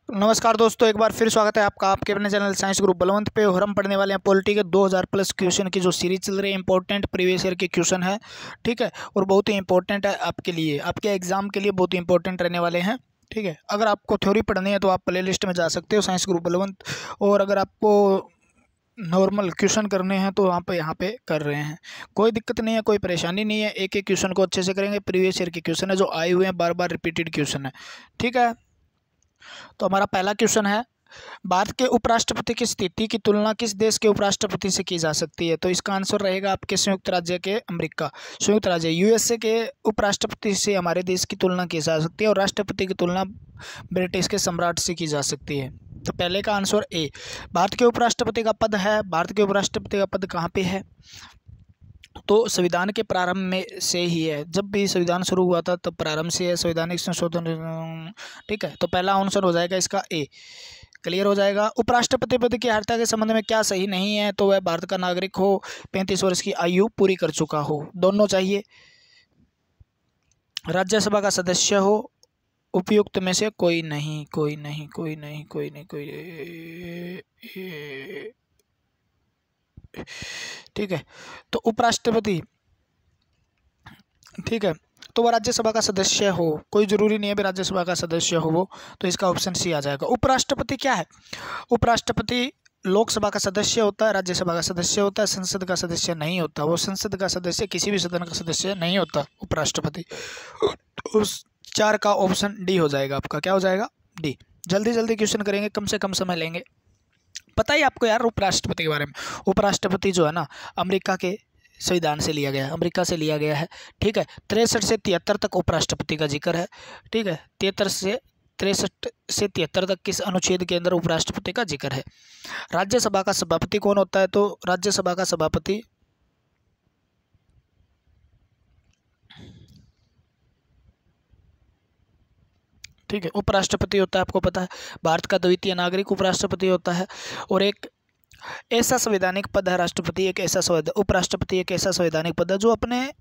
नमस्कार दोस्तों, एक बार फिर स्वागत है आपका आपके अपने चैनल साइंस ग्रुप बलवंत पे। और हम पढ़ने वाले हैं पॉलिटी के 2000 प्लस क्वेश्चन की जो सीरीज चल रही है। इंपॉर्टेंट प्रीवियस ईयर के क्वेश्चन है, ठीक है, और बहुत ही इंपॉर्टेंट है आपके लिए, आपके एग्जाम के लिए बहुत ही इंपॉर्टेंट रहने वाले हैं, ठीक है। अगर आपको थ्योरी पढ़नी है तो आप प्ले लिस्ट में जा सकते हो साइंस ग्रुप बलवंत, और अगर आपको नॉर्मल क्वेश्चन करने हैं तो यहाँ पे कर रहे हैं। कोई दिक्कत नहीं है, कोई परेशानी नहीं है, एक एक क्वेश्चन को अच्छे से करेंगे। प्रीवियस ईयर के क्वेश्चन है जो आए हुए हैं, बार बार रिपीटेड क्वेश्चन है, ठीक है। तो हमारा पहला क्वेश्चन है, भारत के उपराष्ट्रपति की स्थिति की तुलना किस देश के उपराष्ट्रपति से की जा सकती है? तो इसका आंसर रहेगा आपके संयुक्त राज्य के अमेरिका, संयुक्त राज्य यूएसए के उपराष्ट्रपति से हमारे देश की तुलना की जा सकती है, और राष्ट्रपति की तुलना ब्रिटिश के सम्राट से की जा सकती है। तो पहले का आंसर ए। भारत के उपराष्ट्रपति का पद है, भारत के उपराष्ट्रपति का पद कहाँ पे है? तो संविधान के प्रारंभ में से ही है, जब भी संविधान शुरू हुआ था तब प्रारंभ से है संवैधानिक संशोधन, ठीक है। तो पहला आंसर हो जाएगा इसका ए, क्लियर हो जाएगा। उपराष्ट्रपति पद की अर्हता के संबंध में क्या सही नहीं है? तो वह भारत का नागरिक हो, 35 वर्ष की आयु पूरी कर चुका हो, दोनों चाहिए। राज्यसभा का सदस्य हो, उपयुक्त में से कोई नहीं, कोई नहीं, कोई नहीं, कोई नहीं, कोई, ठीक है। तो उपराष्ट्रपति, ठीक है, तो वह राज्यसभा का सदस्य हो, कोई जरूरी नहीं है भी राज्यसभा का सदस्य हो वो, तो इसका ऑप्शन सी आ जाएगा। उपराष्ट्रपति क्या है? उपराष्ट्रपति लोकसभा का सदस्य होता है, राज्यसभा का सदस्य होता है, संसद का सदस्य नहीं होता। वो संसद का सदस्य, किसी भी सदन का सदस्य नहीं होता उपराष्ट्रपति। उस 4 का ऑप्शन डी हो जाएगा आपका। क्या हो जाएगा? डी। जल्दी जल्दी क्वेश्चन करेंगे, कम से कम समय लेंगे। पता ही आपको यार उपराष्ट्रपति के बारे में। उपराष्ट्रपति जो है ना, अमेरिका के संविधान से लिया गया है, अमेरिका से लिया गया है, ठीक है। 63 से 73 तक उपराष्ट्रपति का जिक्र है, ठीक है। 63 से 73 तक किस अनुच्छेद के अंदर उपराष्ट्रपति का जिक्र है? राज्यसभा का सभापति कौन होता है? तो राज्यसभा का सभापति, ठीक है, उपराष्ट्रपति होता है, आपको पता है। भारत का द्वितीय नागरिक उपराष्ट्रपति होता है। और एक ऐसा संवैधानिक पद है राष्ट्रपति, एक ऐसा उपराष्ट्रपति एक ऐसा संवैधानिक पद है जो अपने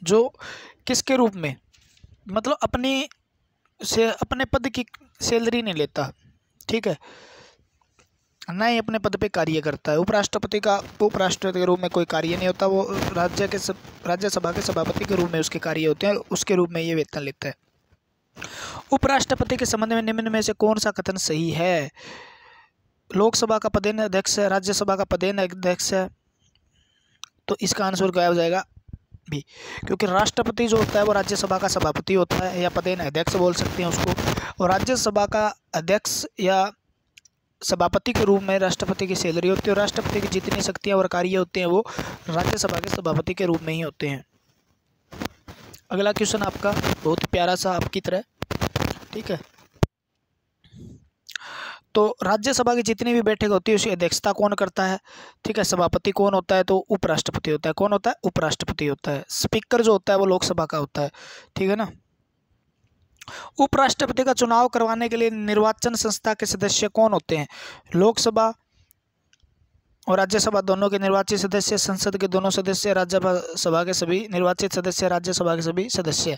जो किसके रूप में, मतलब अपने पद की सैलरी नहीं लेता, ठीक है, ना ही अपने पद पे कार्य करता है। उपराष्ट्रपति का उपराष्ट्रपति के रूप में कोई कार्य नहीं होता, वो राज्यसभा के सभापति के रूप में उसके कार्य होते हैं, उसके रूप में ये वेतन लेता है। उपराष्ट्रपति के संबंध में निम्न में से कौन सा कथन सही है? लोकसभा का पदेन अध्यक्ष है, राज्यसभा का पदेन अध्यक्ष है, तो इसका आंसर क्या हो जाएगा? भी। क्योंकि राष्ट्रपति जो होता है वो राज्यसभा का सभापति होता है, या पदेन अध्यक्ष बोल सकते हैं उसको, और राज्यसभा का अध्यक्ष या सभापति के रूप में राष्ट्रपति की सैलरी होती है, और राष्ट्रपति की जितनी शक्तियां और कार्य होते हैं वो राज्यसभा के सभापति के रूप में ही होते हैं। अगला क्वेश्चन आपका बहुत प्यारा सा आपकी तरह, ठीक है। तो राज्यसभा की जितनी भी बैठक होती है उसकी अध्यक्षता कौन करता है? ठीक है, सभापति कौन होता है? तो उपराष्ट्रपति होता है। कौन होता है? उपराष्ट्रपति होता है। स्पीकर जो होता है वो लोकसभा का होता है, ठीक है ना। उपराष्ट्रपति का चुनाव करवाने के लिए निर्वाचन संस्था के सदस्य कौन होते हैं? लोकसभा और राज्यसभा दोनों के निर्वाचित सदस्य, संसद के दोनों सदस्य, राज्यसभा के सभी निर्वाचित सदस्य, राज्यसभा के सभी सदस्य।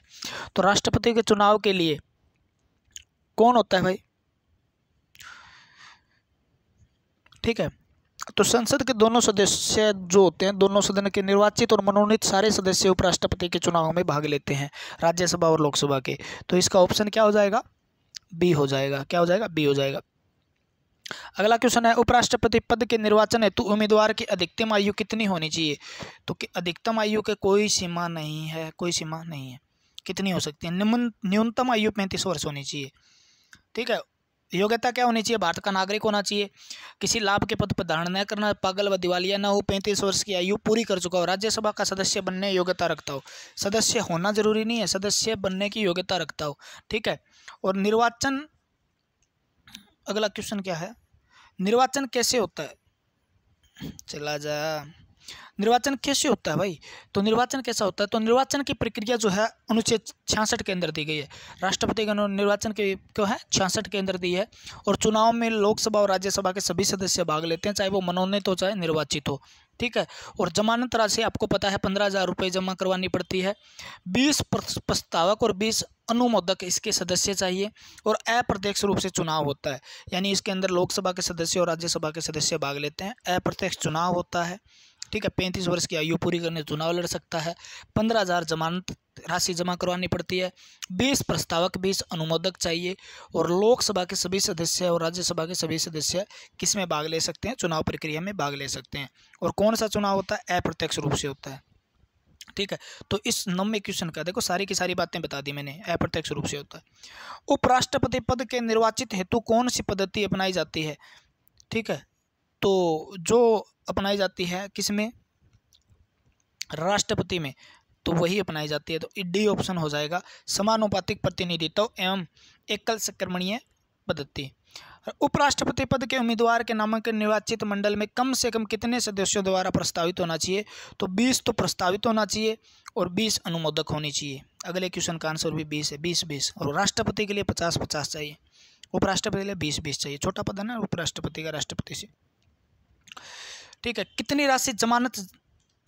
तो राष्ट्रपति के चुनाव के लिए कौन होता है भाई? ठीक है, तो संसद के दोनों सदस्य जो होते हैं, दोनों सदन के निर्वाचित और मनोनीत सारे सदस्य उपराष्ट्रपति के चुनाव में भाग लेते हैं, राज्यसभा और लोकसभा के। तो इसका ऑप्शन क्या हो जाएगा? बी हो जाएगा। क्या हो जाएगा? बी हो जाएगा। अगला क्वेश्चन है, उपराष्ट्रपति पद के निर्वाचन हेतु उम्मीदवार की अधिकतम आयु कितनी होनी चाहिए? तो अधिकतम आयु के कोई सीमा नहीं है, कोई सीमा नहीं है। कितनी हो सकती है? न्यूनतम आयु 35 वर्ष होनी चाहिए, ठीक है। योग्यता क्या होनी चाहिए? भारत का नागरिक होना चाहिए, किसी लाभ के पद पर धारण न करना, पागल व दिवालिया न हो, 35 वर्ष की आयु पूरी कर चुका हो, राज्यसभा का सदस्य बनने योग्यता रखता हो। सदस्य होना जरूरी नहीं है, सदस्य बनने की योग्यता रखता हो, ठीक है। और निर्वाचन, अगला क्वेश्चन क्या है? निर्वाचन कैसे होता है? चला जा, निर्वाचन कैसे होता है भाई? तो निर्वाचन कैसा होता है? तो निर्वाचन की प्रक्रिया जो है अनुच्छेद 66 के अंदर दी गई है। राष्ट्रपति का निर्वाचन के क्यों है 66 के अंदर दी है। और चुनाव में लोकसभा और राज्यसभा के सभी सदस्य भाग लेते हैं, चाहे वो मनोनीत हो चाहे निर्वाचित हो, ठीक है। और जमानत राशि आपको पता है 15,000 रुपये जमा करवानी पड़ती है। 20 प्रस्तावक और 20 अनुमोदक इसके सदस्य चाहिए। और अप्रत्यक्ष रूप से चुनाव होता है, यानी इसके अंदर लोकसभा के सदस्य और राज्यसभा के सदस्य भाग लेते हैं। अप्रत्यक्ष चुनाव होता है, ठीक है। 35 वर्ष की आयु पूरी करने चुनाव लड़ सकता है। 15,000 जमानत राशि जमा करवानी पड़ती है। 20 प्रस्तावक 20 अनुमोदक चाहिए। और लोकसभा के सभी सदस्य और राज्यसभा के सभी सदस्य किस में भाग ले सकते हैं? चुनाव प्रक्रिया में भाग ले सकते हैं। और कौन सा चुनाव होता है? अप्रत्यक्ष रूप से होता है, ठीक है। तो इस 9वें क्वेश्चन का देखो सारी की सारी बातें बता दी मैंने, अप्रत्यक्ष रूप से होता है। उपराष्ट्रपति पद के निर्वाचित हेतु कौन सी पद्धति अपनाई जाती है? ठीक है, तो जो अपनाई जाती है किसमें? राष्ट्रपति में, तो वही अपनाई जाती है। तो डी ऑप्शन हो जाएगा, समानुपातिक प्रतिनिधित्व एवं एकल संक्रमणीय पद्धति। उपराष्ट्रपति पद के उम्मीदवार के नामांकन निर्वाचित मंडल में कम से कम कितने सदस्यों द्वारा प्रस्तावित होना चाहिए? तो 20 तो प्रस्तावित होना चाहिए और 20 अनुमोदक होनी चाहिए। अगले क्वेश्चन का आंसर भी 20 है, 20-20। और राष्ट्रपति के लिए 50-50 चाहिए, उपराष्ट्रपति के लिए 20-20 चाहिए। छोटा पद है ना उपराष्ट्रपति का राष्ट्रपति से, ठीक है। कितनी राशि जमानत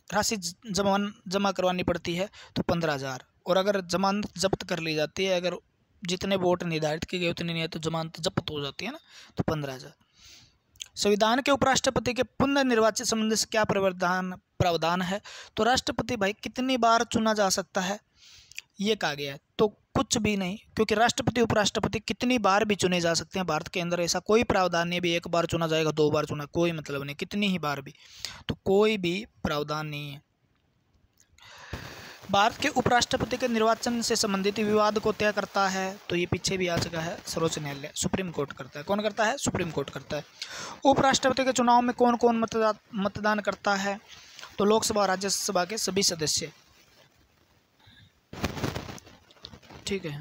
राशि जमा करवानी पड़ती है? तो 15,000। और अगर जमानत जब्त कर ली जाती है, अगर जितने वोट निर्धारित किए गए उतने नहीं है तो जमानत जब्त हो जाती है ना, तो 15,000। संविधान के उपराष्ट्रपति के पुनर्निर्वाचित संबंध से क्या प्रावधान है? तो राष्ट्रपति भाई कितनी बार चुना जा सकता है ये कहा गया है। तो कुछ भी नहीं, क्योंकि राष्ट्रपति उपराष्ट्रपति कितनी बार भी चुने जा सकते हैं। भारत के अंदर ऐसा कोई प्रावधान नहीं है भी 1 बार चुना जाएगा 2 बार चुना, कोई मतलब नहीं, कितनी ही बार भी, तो कोई भी प्रावधान नहीं है। भारत के उपराष्ट्रपति के निर्वाचन से संबंधित विवाद को तय करता है, तो ये पीछे भी आ चुका है, सर्वोच्च न्यायालय, सुप्रीम कोर्ट करता है। कौन करता है? सुप्रीम कोर्ट करता है। उपराष्ट्रपति के चुनाव में कौन कौन मतदान करता है? तो लोकसभा और राज्यसभा के सभी सदस्य, ठीक है।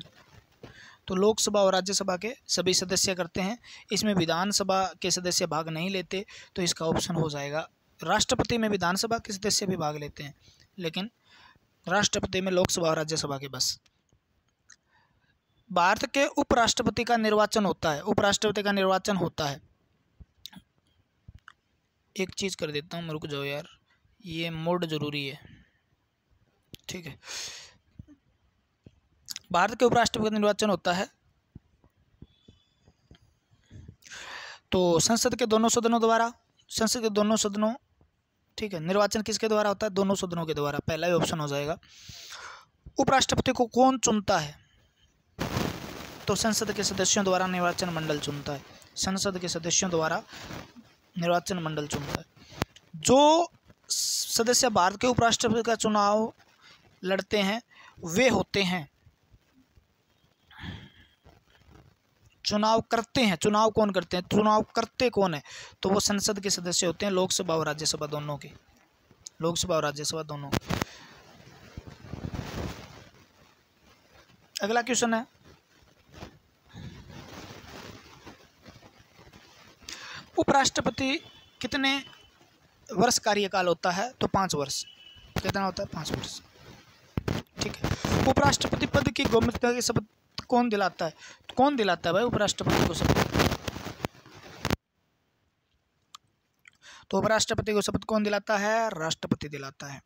तो लोकसभा और राज्यसभा के सभी सदस्य करते हैं। इसमें विधानसभा के सदस्य भाग नहीं लेते, तो इसका ऑप्शन हो जाएगा। राष्ट्रपति में विधानसभा के सदस्य भी भाग लेते हैं, लेकिन राष्ट्रपति में लोकसभा और राज्यसभा के बस। भारत के उपराष्ट्रपति का निर्वाचन होता है, उपराष्ट्रपति का निर्वाचन होता है। एक चीज कर देता हूँ, रुक जाओ यार, ये मोड जरूरी है, ठीक है। भारत के उपराष्ट्रपति का निर्वाचन होता है तो संसद के दोनों सदनों द्वारा, संसद के दोनों सदनों, ठीक है। निर्वाचन किसके द्वारा होता है? दोनों सदनों के द्वारा, पहला ही ऑप्शन हो जाएगा। उपराष्ट्रपति को कौन चुनता है? तो संसद के सदस्यों द्वारा निर्वाचन मंडल चुनता है, संसद के सदस्यों द्वारा निर्वाचन मंडल चुनता है। जो सदस्य भारत के उपराष्ट्रपति का चुनाव लड़ते हैं वे होते हैं, चुनाव करते हैं, चुनाव कौन करते हैं? चुनाव करते कौन है? तो वो संसद के सदस्य होते हैं, लोकसभा और राज्यसभा दोनों के, लोकसभा और राज्यसभा दोनों। अगला क्वेश्चन है, उपराष्ट्रपति कितने वर्ष कार्यकाल होता है? तो 5 वर्ष। कितना होता है? 5 वर्ष, ठीक है। उपराष्ट्रपति पद की गोपनीयता की शपथ कौन दिलाता है? तो कौन दिलाता है भाई उपराष्ट्रपति को शपथ? तो उपराष्ट्रपति को शपथ कौन दिलाता है? राष्ट्रपति दिलाता है।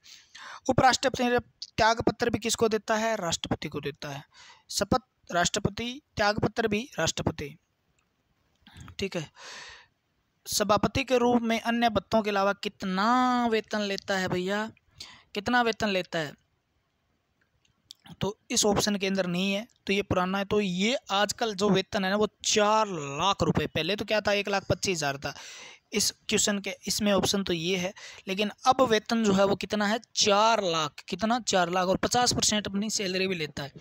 उपराष्ट्रपति त्याग पत्र भी किसको देता है? राष्ट्रपति को देता है। शपथ राष्ट्रपति, त्याग पत्र भी राष्ट्रपति, ठीक है। सभापति के रूप में अन्य भत्तों के अलावा कितना वेतन लेता है भैया? कितना वेतन लेता है? तो इस ऑप्शन के अंदर नहीं है, तो ये पुराना है। तो ये आजकल जो वेतन है ना वो 4 लाख रुपए, पहले तो क्या था 1,25,000 था इस क्वेश्चन के, इसमें ऑप्शन तो ये है। लेकिन अब वेतन जो है वो कितना है? 4 लाख। कितना? 4 लाख। और 50% अपनी सैलरी भी लेता है।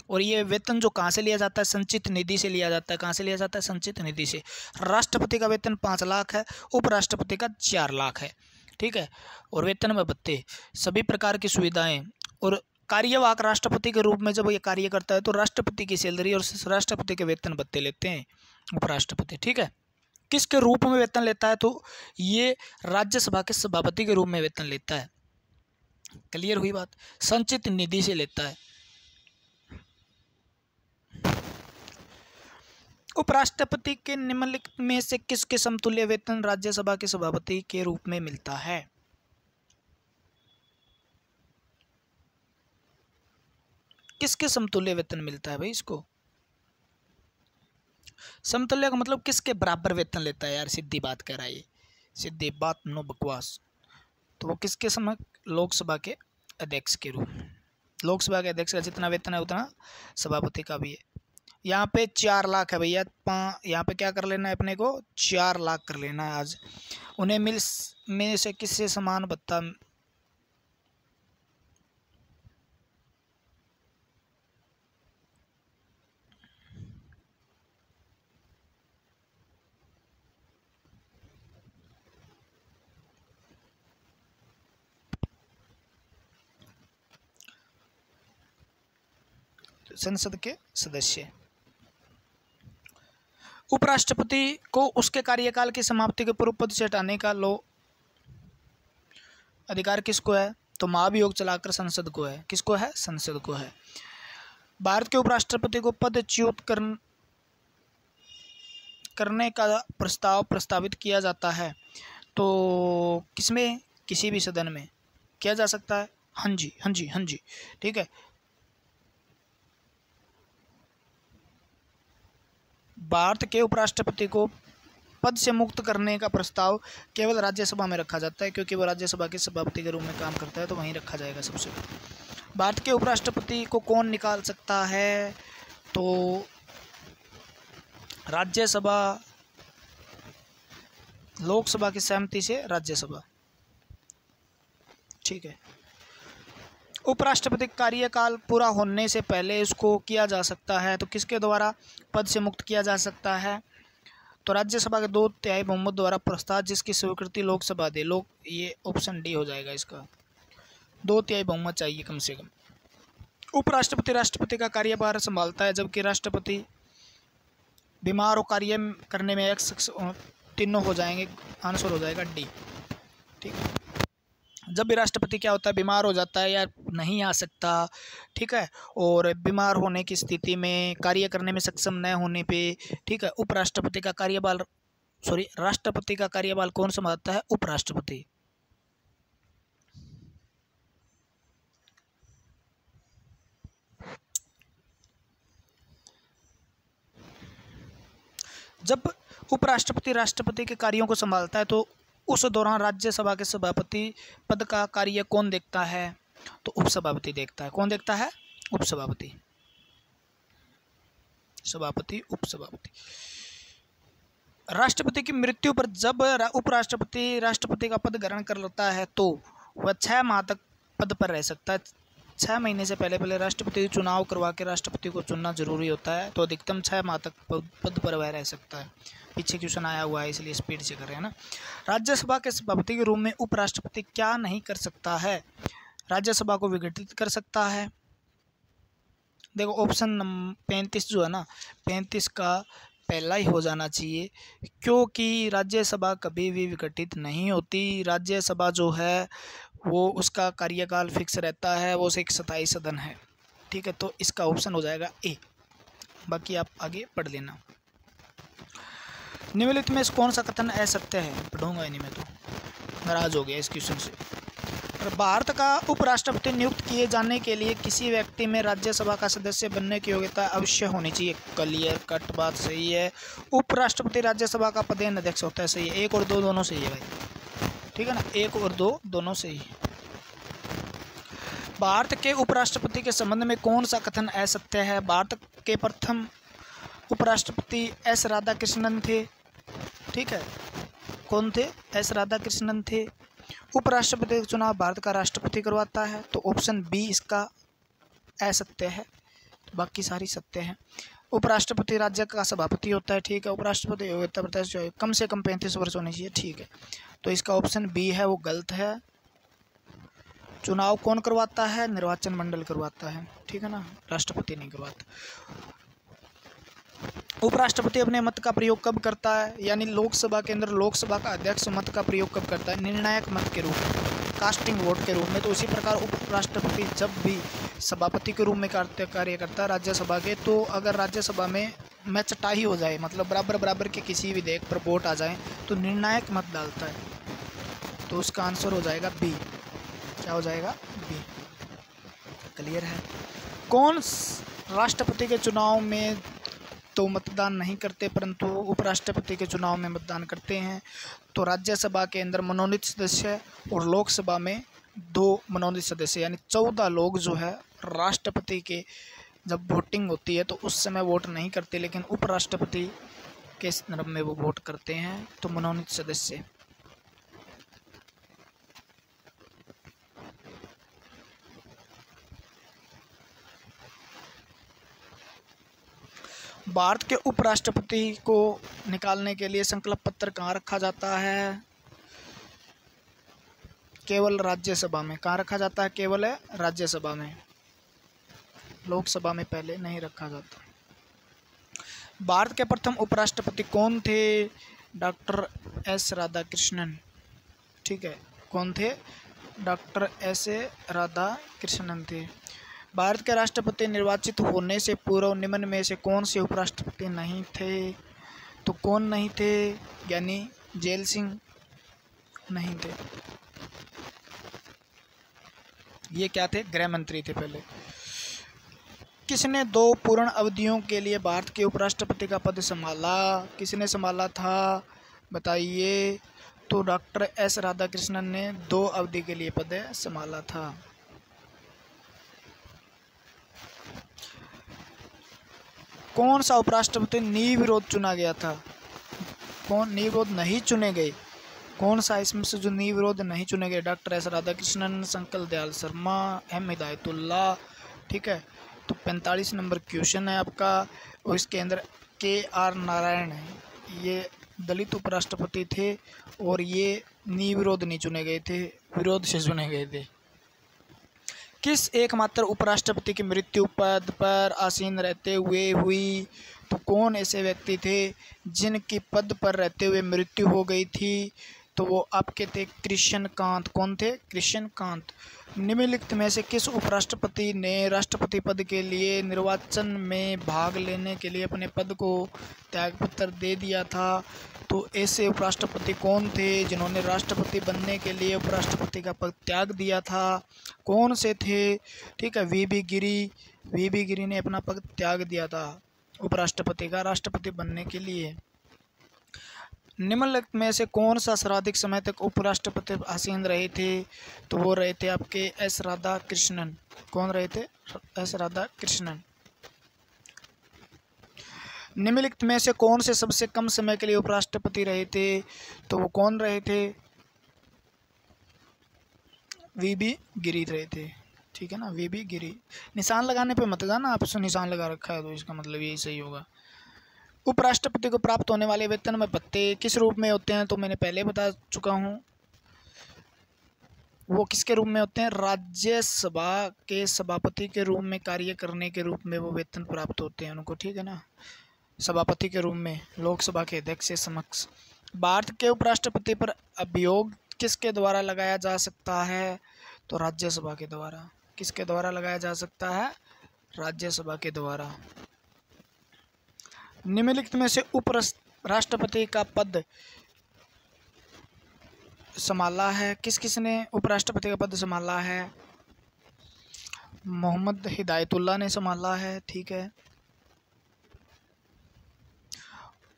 और ये वेतन जो कहाँ से लिया जाता है? संचित निधि से लिया जाता है। कहाँ से लिया जाता है? संचित निधि से। राष्ट्रपति का वेतन 5 लाख है, उपराष्ट्रपति का 4 लाख है, ठीक है। और वेतन में भत्ते, सभी प्रकार की सुविधाएं, और कार्यवाहक राष्ट्रपति के रूप में जब ये कार्य करता है तो राष्ट्रपति की सैलरी और राष्ट्रपति के वेतन भत्ते लेते हैं उपराष्ट्रपति, ठीक है। किसके रूप में वेतन लेता है? तो ये राज्यसभा के सभापति के रूप में वेतन लेता है। क्लियर हुई बात? संचित निधि से लेता है। उपराष्ट्रपति के निम्नलिखित में से किसके समतुल्य वेतन राज्यसभा के सभापति के रूप में मिलता है? किसके समतुल्य वेतन मिलता है भाई इसको? समतुल्य का मतलब किसके बराबर वेतन लेता है यार, सीधी बात कह रहा है ये, सीधी बात, नो बकवास। तो वो किसके समय? लोकसभा के अध्यक्ष के रूप में। लोकसभा के अध्यक्ष का जितना वेतन है उतना सभापति का भी है। यहाँ पे 4 लाख है भैया, यहाँ पे क्या कर लेना है अपने को? 4 लाख कर लेना है आज। उन्हें में से किससे समान भत्ता? संसद के सदस्य। उपराष्ट्रपति को उसके कार्यकाल की समाप्ति के पूर्व पद से हटाने का अधिकार किसको है? तो महाभियोग चलाकर संसद को है। किसको है? संसद को है। भारत के उपराष्ट्रपति को पदच्युत करने का प्रस्ताव प्रस्तावित किया जाता है तो किसमें? किसी भी सदन में किया जा सकता है। हाँ जी, हाँ जी, हाँ जी, ठीक है। भारत के उपराष्ट्रपति को पद से मुक्त करने का प्रस्ताव केवल राज्यसभा में रखा जाता है, क्योंकि वो राज्यसभा के सभापति के रूप में काम करता है, तो वहीं रखा जाएगा सबसे। भारत के उपराष्ट्रपति को कौन निकाल सकता है? तो राज्यसभा, लोकसभा की सहमति से राज्यसभा, ठीक है। उपराष्ट्रपति कार्यकाल पूरा होने से पहले इसको किया जा सकता है, तो किसके द्वारा पद से मुक्त किया जा सकता है? तो राज्यसभा के 2/3 बहुमत द्वारा प्रस्ताव जिसकी स्वीकृति लोकसभा दे। ये ऑप्शन डी हो जाएगा इसका। 2/3 बहुमत चाहिए कम से कम। उपराष्ट्रपति राष्ट्रपति का कार्यभार संभालता है, जबकि राष्ट्रपति बीमार और कार्य करने में एक शख्स, तीनों हो जाएंगे, आंसर हो जाएगा डी, ठीक है। जब भी राष्ट्रपति क्या होता है? बीमार हो जाता है या नहीं आ सकता, ठीक है, और बीमार होने की स्थिति में, कार्य करने में सक्षम न होने पे, ठीक है, उपराष्ट्रपति का कार्यभार, राष्ट्रपति का कार्यभार कौन संभालता है? उपराष्ट्रपति। जब उपराष्ट्रपति राष्ट्रपति के कार्यों को संभालता है तो उस दौरान राज्यसभा के सभापति पद का कार्य कौन देखता है? तो उपसभापति देखता है। कौन देखता है? उपसभापति। सभापति, उपसभापति। राष्ट्रपति की मृत्यु पर जब उपराष्ट्रपति राष्ट्रपति का पद ग्रहण कर लेता है तो वह 6 माह तक पद पर रह सकता है। 6 महीने से पहले राष्ट्रपति चुनाव करवा के राष्ट्रपति को चुनना जरूरी होता है, तो अधिकतम 6 माह तक पद पर वह रह सकता है। पीछे क्वेश्चन आया हुआ है इसलिए स्पीड से कर रहे हैं ना। राज्यसभा के सभापति के रूप में उपराष्ट्रपति क्या नहीं कर सकता है? राज्यसभा को विघटित कर सकता है। देखो ऑप्शन 35 जो है ना, 35 का पहला ही हो जाना चाहिए, क्योंकि राज्यसभा कभी भी विघटित नहीं होती। राज्यसभा जो है वो उसका कार्यकाल फिक्स रहता है, वो एक स्थायी सदन है, ठीक है। तो इसका ऑप्शन हो जाएगा ए। बाकी आप आगे पढ़ लेना। निम्नलिखित में कौन सा कथन असत्य है? पढ़ूंगा इन्हीं में, तो नाराज हो गया इस क्वेश्चन से। भारत का उपराष्ट्रपति नियुक्त किए जाने के लिए किसी व्यक्ति में राज्यसभा का सदस्य बनने की योग्यता अवश्य होनी चाहिए। क्लियर कट बात सही है। उपराष्ट्रपति राज्यसभा का पदेन अध्यक्ष होता है, सही है। 1 और 2 दोनों सही है भाई, ठीक है ना। 1 और 2 दोनों सही है। भारत के उपराष्ट्रपति के संबंध में कौन सा कथन असत्य है? भारत के प्रथम उपराष्ट्रपति एस राधाकृष्णन थे, ठीक है। कौन थे? एस राधाकृष्णन थे। उपराष्ट्रपति का चुनाव भारत का राष्ट्रपति करवाता है, तो ऑप्शन बी इसका असत्य है, बाकी सारी सत्य है। उपराष्ट्रपति राज्य का सभापति होता है, ठीक है। उपराष्ट्रपति योग्यता प्रत्याशी कम से कम 35 वर्ष होनी चाहिए, ठीक है। तो इसका ऑप्शन बी है वो गलत है। चुनाव कौन करवाता है? निर्वाचन मंडल करवाता है, ठीक है ना, राष्ट्रपति नहीं करवाता। उपराष्ट्रपति अपने मत का प्रयोग कब करता है, यानी लोकसभा के अंदर लोकसभा का अध्यक्ष मत का प्रयोग कब करता है, निर्णायक मत के रूप में, कास्टिंग वोट के रूप में। तो उसी प्रकार उपराष्ट्रपति जब भी सभापति के रूप में कार्य करता है राज्यसभा के, तो अगर राज्यसभा में मैच टाई हो जाए, मतलब बराबर बराबर के किसी विधेयक पर वोट आ जाए, तो निर्णायक मत डालता है। तो उसका आंसर हो जाएगा बी। क्या हो जाएगा? बी। क्लियर है? कौन राष्ट्रपति के चुनाव में तो मतदान नहीं करते, परंतु उपराष्ट्रपति के चुनाव में मतदान करते हैं? तो राज्यसभा के अंदर मनोनीत सदस्य और लोकसभा में 2 मनोनीत सदस्य, यानी 14 लोग जो है राष्ट्रपति के जब वोटिंग होती है तो उस समय वोट नहीं करते, लेकिन उपराष्ट्रपति के संदर्भ में वो वोट करते हैं। तो मनोनीत सदस्य। भारत के उपराष्ट्रपति को निकालने के लिए संकल्प पत्र कहाँ रखा जाता है? केवल राज्यसभा में। कहाँ रखा जाता है? केवल राज्यसभा में, लोकसभा में पहले नहीं रखा जाता। भारत के प्रथम उपराष्ट्रपति कौन थे? Doctor S Radhakrishnan. ठीक है, कौन थे? डॉक्टर एस राधाकृष्णन थे। भारत के राष्ट्रपति निर्वाचित होने से पूर्व निम्न में से कौन से उपराष्ट्रपति नहीं थे? तो कौन नहीं थे? यानी जेल सिंह नहीं थे। ये क्या थे? गृह मंत्री थे पहले। किसने 2 पूर्ण अवधियों के लिए भारत के उपराष्ट्रपति का पद संभाला? किसने संभाला था? बताइए। तो डॉक्टर एस राधाकृष्णन ने 2 अवधि के लिए पद संभाला था। कौन सा उपराष्ट्रपति निर्विरोध चुना गया था? कौन निर्विरोध नहीं चुने गए? कौन सा इसमें से जो निर्विरोध नहीं चुने गए? Doctor S Radhakrishnan, Shankar Dayal Sharma, M Hidayatullah. ठीक है, तो 45 नंबर क्वेश्चन है आपका। और इसके अंदर KR नारायण है, ये दलित उपराष्ट्रपति थे और ये निर्विरोध नहीं चुने गए थे, विरोध से चुने गए थे। किस एकमात्र उपराष्ट्रपति की मृत्यु पद पर आसीन रहते हुए हुई? तो कौन ऐसे व्यक्ति थे जिनकी पद पर रहते हुए मृत्यु हो गई थी? तो वो आपके थे कृष्ण कांत। कौन थे? कृष्ण कांत। निम्नलिखित में से किस उपराष्ट्रपति ने राष्ट्रपति पद के लिए निर्वाचन में भाग लेने के लिए अपने पद को त्यागपत्र दे दिया था? तो ऐसे उपराष्ट्रपति कौन थे जिन्होंने राष्ट्रपति बनने के लिए उपराष्ट्रपति का पद त्याग दिया था? कौन से थे? ठीक है, VB गिरी। VB गिरी ने अपना पद त्याग दिया था उपराष्ट्रपति का राष्ट्रपति बनने के लिए। निम्नलिखित में से कौन सा सर्वाधिक समय तक उपराष्ट्रपति आसीन रहे थे? तो वो रहे थे आपके एस राधाकृष्णन। कौन रहे थे? एस राधाकृष्णन। निम्नलिखित में से कौन से सबसे कम समय के लिए उपराष्ट्रपति रहे थे? तो वो कौन रहे थे? VB गिरी रहे थे। ठीक है ना, VB गिरी। निशान लगाने पे मत जाना, आप निशान लगा रखा है तो इसका मतलब यही सही होगा। उपराष्ट्रपति को प्राप्त होने वाले वेतन में भत्ते किस रूप में होते हैं? तो मैंने पहले बता चुका हूँ, वो किसके रूप में होते हैं? राज्यसभा के सभापति के रूप में कार्य करने के रूप में वो वेतन प्राप्त होते हैं उनको। ठीक है ना, सभापति के रूप में लोकसभा के अध्यक्ष के समक्ष। भारत के उपराष्ट्रपति पर अभियोग किसके द्वारा लगाया जा सकता है? तो राज्यसभा के द्वारा। किसके द्वारा लगाया जा सकता है? राज्यसभा के द्वारा। निम्नलिखित में से उपराष्ट्रपति का पद संभाला है? किस किस ने उपराष्ट्रपति का पद संभाला है? मोहम्मद हिदायतुल्लाह ने संभाला है। ठीक है,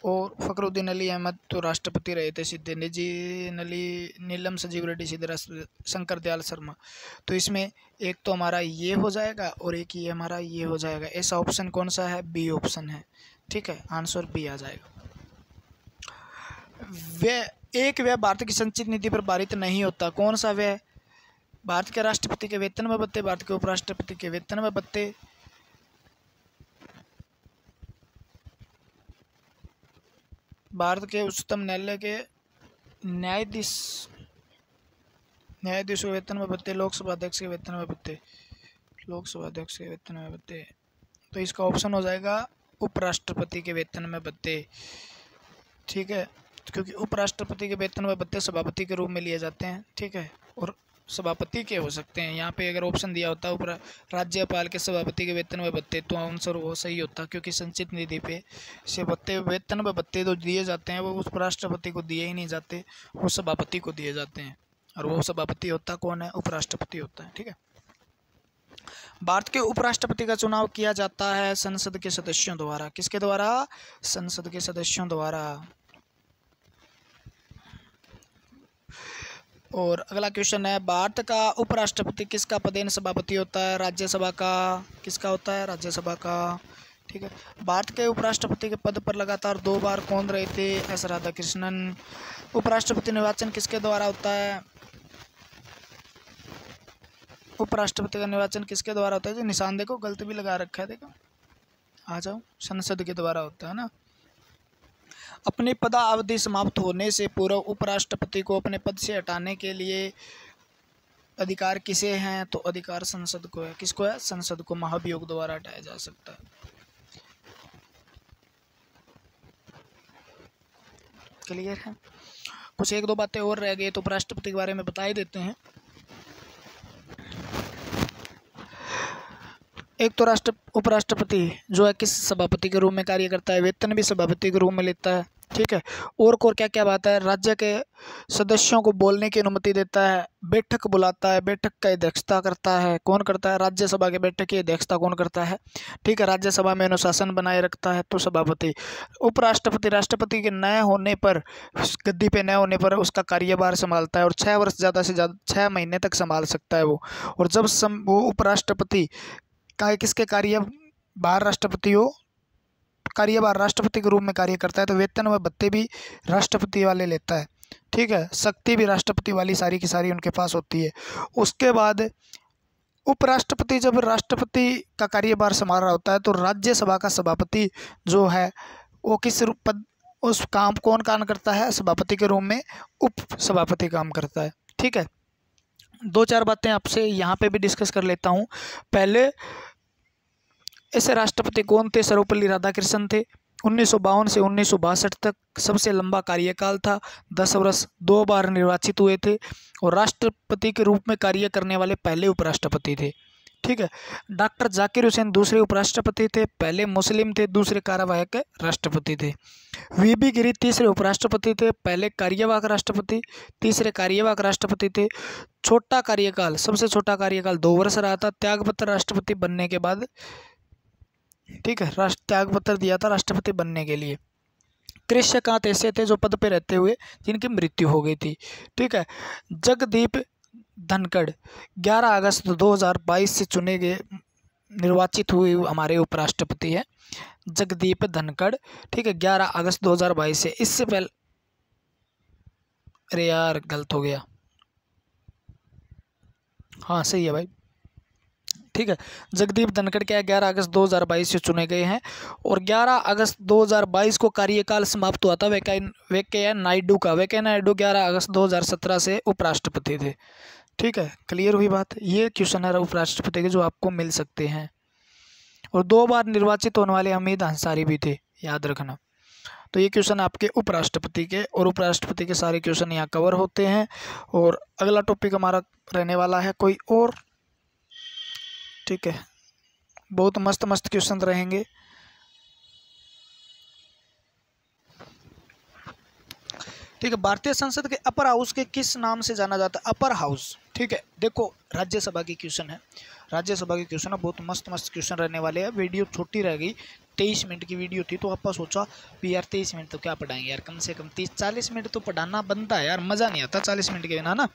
और फखरुद्दीन अली अहमद तो राष्ट्रपति रहे थे सीधे। नीलम संजीव रेड्डी सीधे शंकर दयाल शर्मा। तो इसमें एक तो हमारा ये हो जाएगा और एक ये हमारा ये हो जाएगा। ऐसा ऑप्शन कौन सा है? बी ऑप्शन है। ठीक है, आंसर बी आ जाएगा। व्यय भारत की संचित निधि पर पारित नहीं होता। कौन सा व्यय? भारत के राष्ट्रपति के वेतन में भत्ते, भारत के उपराष्ट्रपति के वेतन में भत्ते, भारत के उच्चतम न्यायालय के न्यायाधीश के वेतन में भत्ते, लोकसभा अध्यक्ष के वेतन में भत्ते, लोकसभा अध्यक्ष के वेतन में भत्ते। तो इसका ऑप्शन हो जाएगा उपराष्ट्रपति के वेतन में भत्ते, ठीक है, क्योंकि उपराष्ट्रपति के वेतन में भत्ते सभापति के रूप में लिए जाते हैं, ठीक है, और सभापति के हो सकते हैं। यहाँ पे अगर ऑप्शन दिया होता है राज्यपाल के सभापति के वेतन में भत्ते, तो आंसर वो सही होता, क्योंकि संचित निधि पे से भत्ते, वेतन में भत्ते तो दिए जाते हैं वो उपराष्ट्रपति को दिए ही नहीं जाते, वो सभापति को दिए जाते हैं, और वो सभापति होता कौन है? उपराष्ट्रपति होता है, ठीक है। भारत के उपराष्ट्रपति का चुनाव किया जाता है संसद के सदस्यों द्वारा। किसके द्वारा? संसद के सदस्यों द्वारा। और अगला क्वेश्चन है, भारत का उपराष्ट्रपति किसका पदेन सभापति होता है? राज्यसभा का। किसका होता है? राज्यसभा का, ठीक है। भारत के उपराष्ट्रपति के पद पर लगातार 2 बार कौन रहे थे? एस राधाकृष्णन। उपराष्ट्रपति निर्वाचन किसके द्वारा होता है? उपराष्ट्रपति का निर्वाचन किसके द्वारा होता है? जो निशान देखो गलत भी लगा रखा है, देखो, आ जाओ, संसद के द्वारा होता है ना। अपनी पदावधि समाप्त होने से पूर्व उपराष्ट्रपति को अपने पद से हटाने के लिए अधिकार किसे हैं? तो अधिकार संसद को है। किसको है? संसद को महाभियोग द्वारा हटाया जा सकता है। क्लियर है? कुछ 1-2 बातें और रह गई तो उपराष्ट्रपति के बारे में बता ही देते हैं। एक तो उपराष्ट्रपति जो है किस सभापति के रूप में कार्य करता है? वेतन भी सभापति के रूप में लेता है, ठीक है। और क्या क्या बात है? राज्य के सदस्यों को बोलने की अनुमति देता है, बैठक बुलाता है, बैठक की अध्यक्षता करता है। कौन करता है? राज्यसभा की बैठक की अध्यक्षता कौन करता है? ठीक है, राज्यसभा में अनुशासन बनाए रखता है तो सभापति। उपराष्ट्रपति राष्ट्रपति के नए होने पर, गद्दी पे नए होने पर उसका कार्यभार संभालता है और 6 वर्ष ज़्यादा से ज़्यादा 6 महीने तक संभाल सकता है वो। और जब वो उपराष्ट्रपति का किसके कार्यभार राष्ट्रपति हो, कार्यभार राष्ट्रपति के रूप में कार्य करता है तो वेतन व भत्ते भी राष्ट्रपति वाले लेता है, ठीक है। शक्ति भी राष्ट्रपति वाली सारी की सारी उनके पास होती है। उसके बाद उपराष्ट्रपति जब राष्ट्रपति का कार्यभार संभाल रहा होता है तो राज्यसभा का सभापति जो है वो किस पद उस काम कौन काम करता है? सभापति के रूप में उप सभापति काम करता है, ठीक है। 2-4 बातें आपसे यहाँ पे भी डिस्कस कर लेता हूँ। पहले ऐसे राष्ट्रपति कौन थे? सर्वपल्ली राधाकृष्णन थे। 1952 से 1962 तक सबसे लंबा कार्यकाल था, 10 वर्ष, 2 बार निर्वाचित हुए थे और राष्ट्रपति के रूप में कार्य करने वाले पहले उपराष्ट्रपति थे, ठीक है। डॉक्टर जाकिर हुसैन दूसरे उपराष्ट्रपति थे, पहले मुस्लिम थे, दूसरे कार्यवाहक राष्ट्रपति थे। वीबी गिरी तीसरे उपराष्ट्रपति थे, पहले कार्यवाहक राष्ट्रपति, तीसरे कार्यवाहक राष्ट्रपति थे। छोटा कार्यकाल, सबसे छोटा कार्यकाल 2 वर्ष रहा था त्यागपत्र राष्ट्रपति बनने के बाद, ठीक है, त्यागपत्र दिया था राष्ट्रपति बनने के लिए। कृष्णकांत ऐसे थे जो पद पे रहते हुए जिनकी मृत्यु हो गई थी, ठीक है। जगदीप धनखड़ 11 अगस्त 2022 से चुने गए निर्वाचित हुए हमारे उपराष्ट्रपति हैं जगदीप धनखड़, ठीक है, 11 अगस्त 2022 से। इससे पहले, अरे यार गलत हो गया, हाँ सही है भाई, ठीक है। जगदीप धनखड़ क्या है? 11 अगस्त 2022 से चुने गए हैं और 11 अगस्त 2022 को कार्यकाल समाप्त हुआ था वेंकैया नायडू का। वेंकैया नायडू 11 अगस्त 2017 से उपराष्ट्रपति थे, ठीक है। क्लियर हुई बात? ये क्वेश्चन है उपराष्ट्रपति के जो आपको मिल सकते हैं। और 2 बार निर्वाचित होने वाले हमीद अंसारी भी थे, याद रखना। तो ये क्वेश्चन आपके उपराष्ट्रपति के, और उपराष्ट्रपति के सारे क्वेश्चन यहाँ कवर होते हैं। और अगला टॉपिक हमारा रहने वाला है कोई और, ठीक है, बहुत मस्त मस्त क्वेश्चन रहेंगे। ठीक है, भारतीय संसद के अपर हाउस के किस नाम से जाना जाता है? अपर हाउस, ठीक है। देखो राज्यसभा की क्वेश्चन है, राज्यसभा की क्वेश्चन है, बहुत मस्त मस्त क्वेश्चन रहने वाले हैं। वीडियो छोटी रह गई, 23 मिनट की वीडियो थी तो आपा सोचा भी यार 23 मिनट तो क्या पढ़ाएंगे यार, कम से कम 30-40 मिनट तो पढ़ाना बनता है यार, मज़ा नहीं आता 40 मिनट के बिना ना।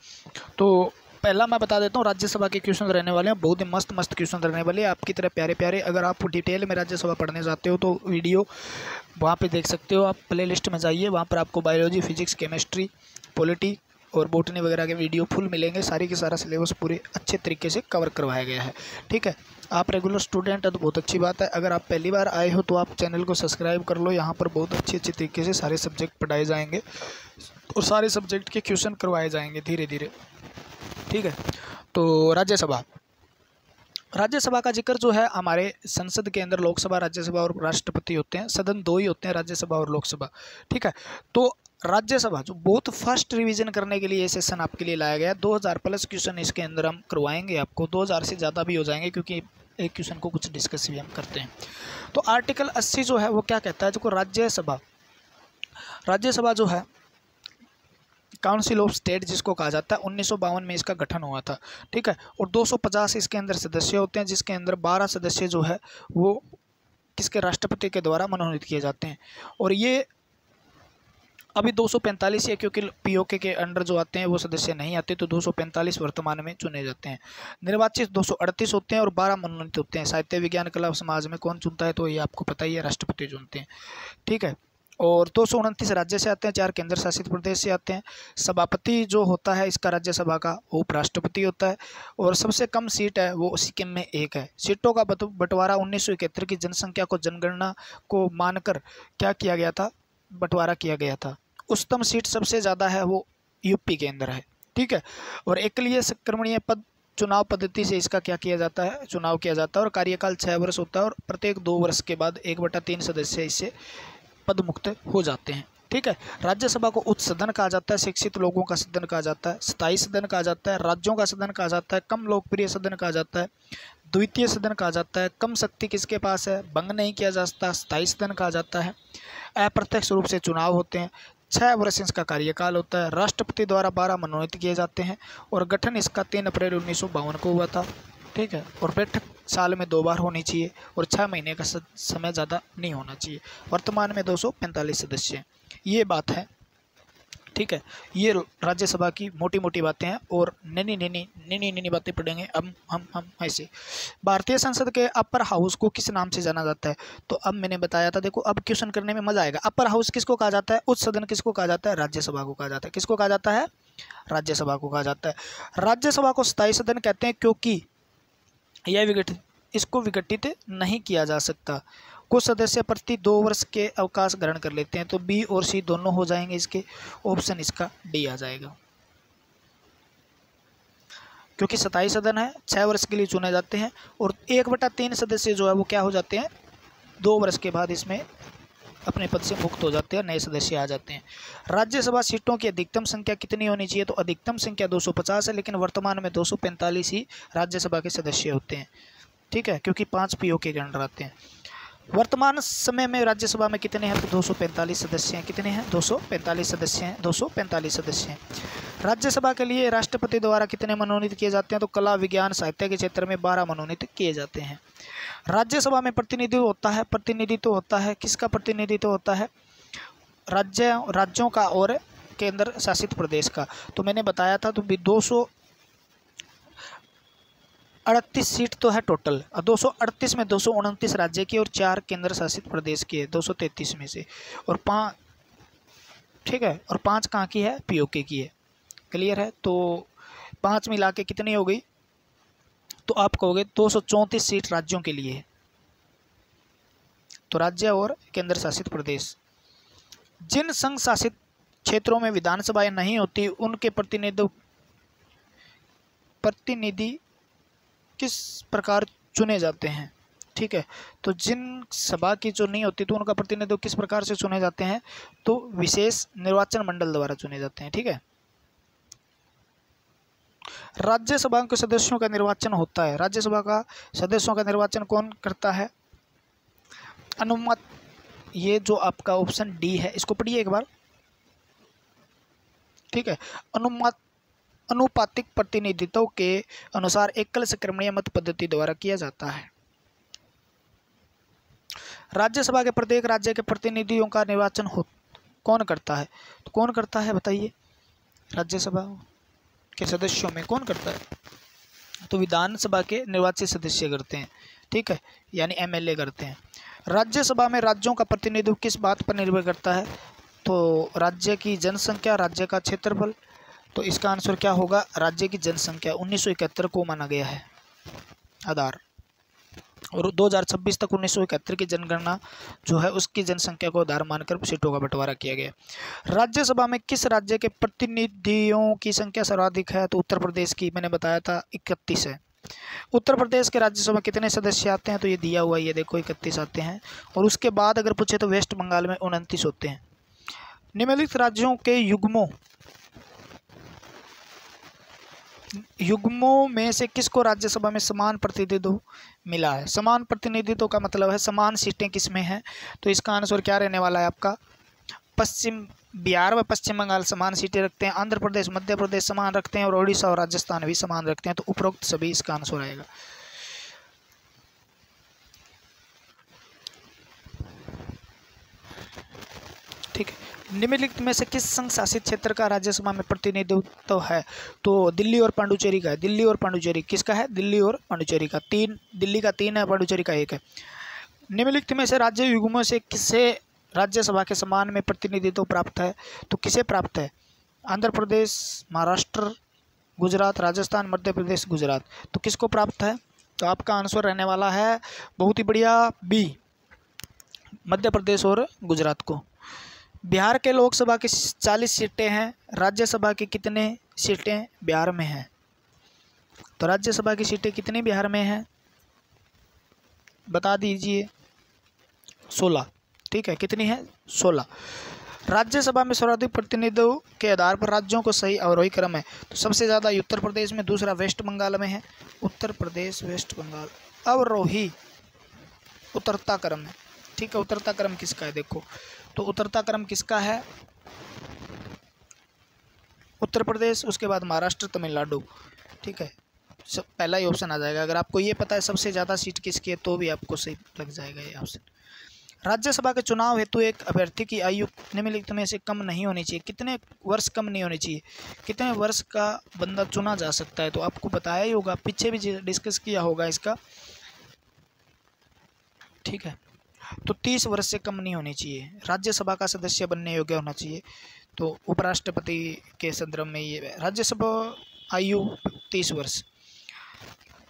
तो पहला मैं बता देता हूँ राज्यसभा के क्वेश्चन रहने वाले हैं, बहुत ही मस्त मस्त क्वेश्चन रहने वाले हैं आपकी तरह प्यारे प्यारे। अगर आप डिटेल में राज्यसभा पढ़ने जाते हो तो वीडियो वहाँ पे देख सकते हो, आप प्ले लिस्ट में जाइए, वहाँ पर आपको बायोलॉजी, फिजिक्स, केमिस्ट्री, पॉलिटी और बॉटनी वगैरह के वीडियो फुल मिलेंगे। सारी के सारा सिलेबस पूरे अच्छे तरीके से कवर करवाया गया है, ठीक है। आप रेगुलर स्टूडेंट है तो बहुत अच्छी बात है। अगर आप पहली बार आए हो तो आप चैनल को सब्सक्राइब कर लो, यहाँ पर बहुत अच्छे तरीके से सारे सब्जेक्ट पढ़ाए जाएंगे और सारे सब्जेक्ट के क्वेश्चन करवाए जाएंगे धीरे धीरे, ठीक है। तो राज्यसभा राज्यसभा का जिक्र जो है, हमारे संसद के अंदर लोकसभा, राज्यसभा और राष्ट्रपति होते हैं। सदन दो ही होते हैं, राज्यसभा और लोकसभा, ठीक है। तो राज्यसभा जो बहुत फर्स्ट रिवीजन करने के लिए ये सेशन आपके लिए लाया गया, 2000 प्लस क्वेश्चन इसके अंदर हम करवाएंगे आपको, 2000 से ज़्यादा भी हो जाएंगे क्योंकि एक क्वेश्चन को कुछ डिस्कस भी हम करते हैं। तो आर्टिकल 80 जो है वो क्या कहता है, जो राज्यसभा जो है काउंसिल ऑफ स्टेट जिसको कहा जाता है, 1952 में इसका गठन हुआ था, ठीक है। और 250 इसके अंदर सदस्य होते हैं, जिसके अंदर 12 सदस्य जो है वो किसके, राष्ट्रपति के द्वारा मनोनीत किए जाते हैं। और ये अभी 245 है क्योंकि पीओके के अंडर जो आते हैं वो सदस्य नहीं आते, तो 245 वर्तमान में चुने जाते हैं। निर्वाचित 238 होते हैं और 12 मनोनीत होते हैं। साहित्य, विज्ञान, कला, समाज में कौन चुनता है, तो ये आपको पता ही है, राष्ट्रपति चुनते हैं, ठीक है। और 229 राज्य से आते हैं, 4 केंद्र शासित प्रदेश से आते हैं। सभापति जो होता है इसका राज्यसभा का, वो उपराष्ट्रपति होता है। और सबसे कम सीट है वो सिक्किम में 1 है। सीटों का बंटवारा 1971 की जनसंख्या को, जनगणना को मानकर क्या किया गया था, बंटवारा किया गया था। उच्चतम सीट सबसे ज़्यादा है वो यूपी के अंदर है, ठीक है। और एकलीय संक्रमणीय पद चुनाव पद्धति से इसका क्या किया जाता है, चुनाव किया जाता है। और कार्यकाल 6 वर्ष होता है और प्रत्येक 2 वर्ष के बाद 1/3 सदस्य इससे पद मुक्त हो जाते हैं, ठीक है। राज्यसभा को उच्च सदन कहा जाता है, शिक्षित लोगों का सदन कहा जाता है, स्थायी सदन कहा जाता है, राज्यों का सदन कहा जाता है, कम लोकप्रिय सदन कहा जाता है, द्वितीय सदन कहा जाता है, कम शक्ति किसके पास है, भंग नहीं किया जा सकता, स्थायी सदन कहा जाता है। अप्रत्यक्ष रूप से चुनाव होते हैं, 6 वर्ष इसका कार्यकाल होता है। राष्ट्रपति द्वारा 12 मनोनीत किए जाते हैं। और गठन इसका 3 अप्रैल 1952 को हुआ था, ठीक है। और बैठक साल में 2 बार होनी चाहिए और 6 महीने का समय ज़्यादा नहीं होना चाहिए। वर्तमान में 245 सदस्य हैं, ये बात है, ठीक है। ये राज्यसभा की मोटी मोटी बातें हैं और नैनी बातें पढ़ेंगे हम ऐसे। भारतीय संसद के अपर हाउस को किस नाम से जाना जाता है, तो अब मैंने बताया था, देखो अब क्वेश्चन करने में मजा आएगा। अपर हाउस किसको कहा जाता है, उच्च सदन किसको कहा जाता है, राज्यसभा को कहा जाता है। किसको कहा जाता है, राज्यसभा को कहा जाता है। राज्यसभा को स्थायी सदन कहते हैं क्योंकि यह इसको विघटित नहीं किया जा सकता। कुछ सदस्य प्रति 2 वर्ष के अवकाश ग्रहण कर लेते हैं, तो बी और सी दोनों हो जाएंगे इसके, ऑप्शन इसका डी आ जाएगा। क्योंकि स्थायी सदन है, 6 वर्ष के लिए चुने जाते हैं और 1/3 सदस्य जो है वो क्या हो जाते हैं, 2 वर्ष के बाद इसमें अपने पद से मुक्त हो जाते हैं, नए सदस्य आ जाते हैं। राज्यसभा सीटों की अधिकतम संख्या कितनी होनी चाहिए, तो अधिकतम संख्या 250 है, लेकिन वर्तमान में 245 ही राज्यसभा के सदस्य होते हैं, ठीक है, क्योंकि 5 पीओके के अंडर आते हैं। वर्तमान समय में राज्यसभा में कितने हैं, तो 245 सदस्य हैं। कितने हैं, 245 सदस्य हैं, 245 सदस्य हैं। राज्यसभा के लिए राष्ट्रपति द्वारा कितने मनोनीत किए जाते हैं, तो कला, विज्ञान, साहित्य के क्षेत्र में 12 मनोनीत किए जाते हैं। राज्यसभा में प्रतिनिधित्व होता है, किसका प्रतिनिधित्व होता है, राज्यों का और केंद्र शासित प्रदेश का। तो मैंने बताया था, तो 238 सीट तो है टोटल, 238 में 229 राज्य की और 4 केंद्र शासित प्रदेश की है, 233 में से। और 5, ठीक है, और 5 कहाँ की है, पीओके की है। क्लियर है, तो 5 मिला के कितनी हो गई, तो आप कहोगे 234 सीट राज्यों के लिए है। तो राज्य और केंद्र शासित प्रदेश। जिन संघ शासित क्षेत्रों में विधानसभाएं नहीं होती, उनके प्रतिनिधि किस प्रकार चुने जाते हैं, ठीक है। तो जिन सभा की जो नहीं होती, तो उनका प्रतिनिधित्व किस प्रकार से चुने जाते हैं, तो विशेष निर्वाचन मंडल द्वारा चुने जाते हैं, ठीक है। राज्यसभा के सदस्यों का निर्वाचन होता है। राज्यसभा का सदस्यों का निर्वाचन कौन करता है, अनुमत, ये जो आपका ऑप्शन डी है, इसको पढ़िए एक बार, ठीक है। अनुपातिक प्रतिनिधित्व के अनुसार एकल संक्रमणीय मत पद्धति द्वारा किया जाता है। राज्यसभा के प्रत्येक राज्य के प्रतिनिधियों का निर्वाचन कौन करता है, तो कौन करता है बताइए, राज्यसभा के सदस्यों में कौन करता है, तो विधानसभा के निर्वाचित सदस्य करते हैं, ठीक है, यानी एमएलए करते हैं। राज्यसभा में राज्यों का प्रतिनिधित्व किस बात पर निर्भर करता है, तो राज्य की जनसंख्या, राज्य का क्षेत्रफल। तो इसका आंसर क्या होगा, राज्य की जनसंख्या 1971 को माना गया है आधार, और 2026 तक 1971 की जनगणना जो है उसकी जनसंख्या को आधार मानकर सीटों का बंटवारा किया गया। राज्यसभा में किस राज्य के प्रतिनिधियों की संख्या सर्वाधिक है, तो उत्तर प्रदेश की, मैंने बताया था 31 है, उत्तर प्रदेश के राज्यसभा कितने सदस्य आते हैं, तो ये दिया हुआ है, ये देखो 31 आते हैं। और उसके बाद अगर पूछे तो वेस्ट बंगाल में 29 होते हैं। निम्नलिखित राज्यों के युग्मों में से किसको राज्यसभा में समान प्रतिनिधित्व मिला है? समान प्रतिनिधित्व का मतलब है समान सीटें किसमें हैं, तो इसका आंसर क्या रहने वाला है आपका? बिहार व पश्चिम बंगाल समान सीटें रखते हैं, आंध्र प्रदेश मध्य प्रदेश समान रखते हैं, और उड़ीसा और राजस्थान भी समान रखते हैं। तो उपरोक्त सभी इसका आंसर आएगा। ठीक है, निम्नलिखित में से किस संघ शासित क्षेत्र का राज्यसभा में प्रतिनिधित्व है? तो दिल्ली और पांडुचेरी का है। दिल्ली और पांडुचेरी किसका है? दिल्ली और पांडुचेरी का। दिल्ली का 3 है, पांडुचेरी का 1 है। निम्नलिखित में से राज्य युग्मों से किसे राज्यसभा के समान में प्रतिनिधित्व प्राप्त है? तो किसे प्राप्त है? आंध्र प्रदेश, महाराष्ट्र, गुजरात, राजस्थान, मध्य प्रदेश, गुजरात। तो किसको प्राप्त है? तो आपका आंसर रहने वाला है बहुत ही बढ़िया बी, मध्य प्रदेश और गुजरात को। बिहार के लोकसभा की 40 सीटें हैं, राज्यसभा की कितने सीटें बिहार में हैं? तो राज्यसभा की सीटें कितनी बिहार में हैं बता दीजिए। 16। ठीक है, कितनी है? 16। राज्यसभा में सर्वाधिक प्रतिनिधित्व के आधार पर राज्यों को सही अवरोही क्रम है। तो सबसे ज़्यादा उत्तर प्रदेश में, दूसरा वेस्ट बंगाल में है। उत्तर प्रदेश, वेस्ट बंगाल अवरोही उतरता क्रम है। ठीक है, उतरता क्रम किसका है देखो, तो उतरता क्रम किसका है? उत्तर प्रदेश, उसके बाद महाराष्ट्र, तमिलनाडु। ठीक है, सब पहला ही ऑप्शन आ जाएगा। अगर आपको ये पता है सबसे ज़्यादा सीट किसकी है तो भी आपको सही लग जाएगा ये ऑप्शन। राज्यसभा के चुनाव हेतु एक अभ्यर्थी की आयु निम्नलिखित में से कम नहीं होनी चाहिए। कितने वर्ष कम नहीं होनी चाहिए? कितने वर्ष का बंदा चुना जा सकता है? तो आपको बताया ही होगा, पीछे भी डिस्कस किया होगा इसका। ठीक है, तो 30 वर्ष से कम नहीं होनी चाहिए। राज्यसभा का सदस्य बनने योग्य होना चाहिए। तो उपराष्ट्रपति के संदर्भ में ये राज्यसभा आयु 30 वर्ष।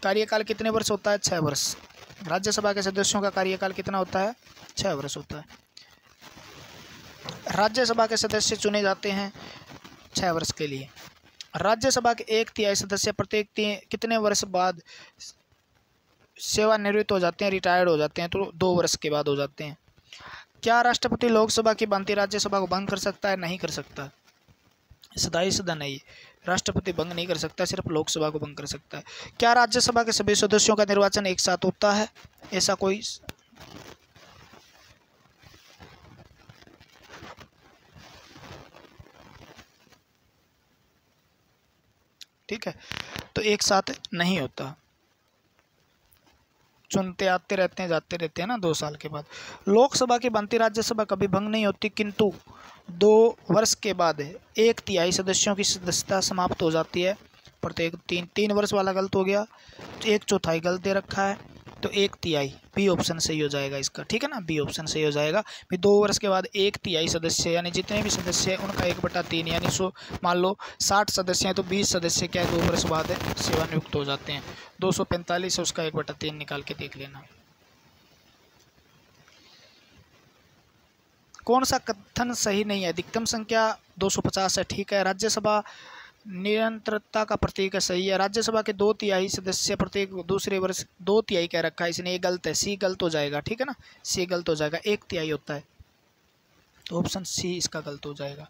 कार्यकाल कितने वर्ष होता है? 6 वर्ष। राज्यसभा के सदस्यों का कार्यकाल कितना होता है? 6 वर्ष होता है। राज्यसभा के सदस्य चुने जाते हैं 6 वर्ष के लिए। राज्यसभा के 1/3 सदस्य प्रत्येक कितने वर्ष बाद सेवानिवृत्त हो जाते हैं, रिटायर्ड हो जाते हैं? तो 2 वर्ष के बाद हो जाते हैं। क्या राष्ट्रपति लोकसभा की भांति राज्यसभा को भंग कर सकता है? नहीं कर सकता। सदाई सदा नहीं, राष्ट्रपति भंग नहीं कर सकता, सिर्फ लोकसभा को भंग कर सकता है। क्या राज्यसभा के सभी सदस्यों का निर्वाचन एक साथ होता है? ऐसा कोई ठीक है, तो एक साथ नहीं होता, चुनते आते रहते हैं, जाते रहते हैं ना 2 साल के बाद। लोकसभा की बनती राज्यसभा कभी भंग नहीं होती, किंतु 2 वर्ष के बाद 1/3 सदस्यों की सदस्यता समाप्त हो जाती है। प्रत्येक 3 वर्ष वाला गलत हो गया, 1/4 गलत दे रखा है, तो 1/3 बी ऑप्शन सही हो जाएगा इसका। ठीक है ना, बी ऑप्शन सही हो जाएगा। फिर 2 वर्ष के बाद 1/3 सदस्य यानी जितने भी सदस्य हैं उनका 1/3 यानी 100, मान लो 60 सदस्य हैं तो 20 सदस्य क्या है 2 वर्ष बाद सेवानिवृत्त हो जाते हैं। 245 है, उसका 1/3 निकाल के देख लेना। कौन सा कथन सही नहीं है? अधिकतम संख्या 250 है। ठीक है, राज्यसभा निरंतरता का प्रतीक है, सही है। राज्यसभा के 2/3 सदस्य प्रत्येक दूसरे वर्ष 2/3 कह रखा है इसने, ये गलत है, सी गलत हो जाएगा। ठीक है ना, सी गलत हो जाएगा, 1/3 होता है, तो ऑप्शन सी इसका गलत हो जाएगा।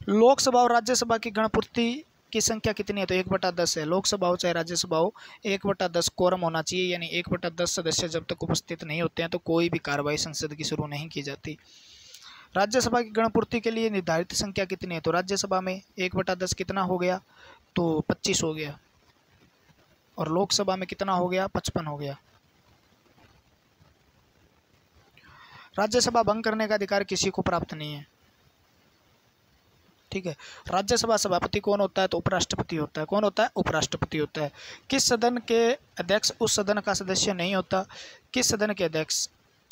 लोकसभा और राज्यसभा की गणपूर्ति की संख्या कितनी है? तो 1/10 है। लोकसभा हो चाहे राज्यसभा हो 1/10 कोरम होना चाहिए, यानी 1/10 सदस्य जब तक उपस्थित नहीं होते हैं तो कोई भी कार्रवाई संसद की शुरू नहीं की जाती। राज्यसभा की गणपूर्ति के लिए निर्धारित संख्या कितनी है? तो राज्यसभा में 1/10 कितना हो गया? तो 25 हो गया, और लोकसभा में कितना हो गया? 55 हो गया। राज्यसभा भंग करने का अधिकार किसी को प्राप्त नहीं है। ठीक है, राज्यसभा सभापति कौन होता है? तो उपराष्ट्रपति होता है। कौन होता है? उपराष्ट्रपति होता है। किस सदन के अध्यक्ष उस सदन का सदस्य नहीं होता? किस सदन के अध्यक्ष?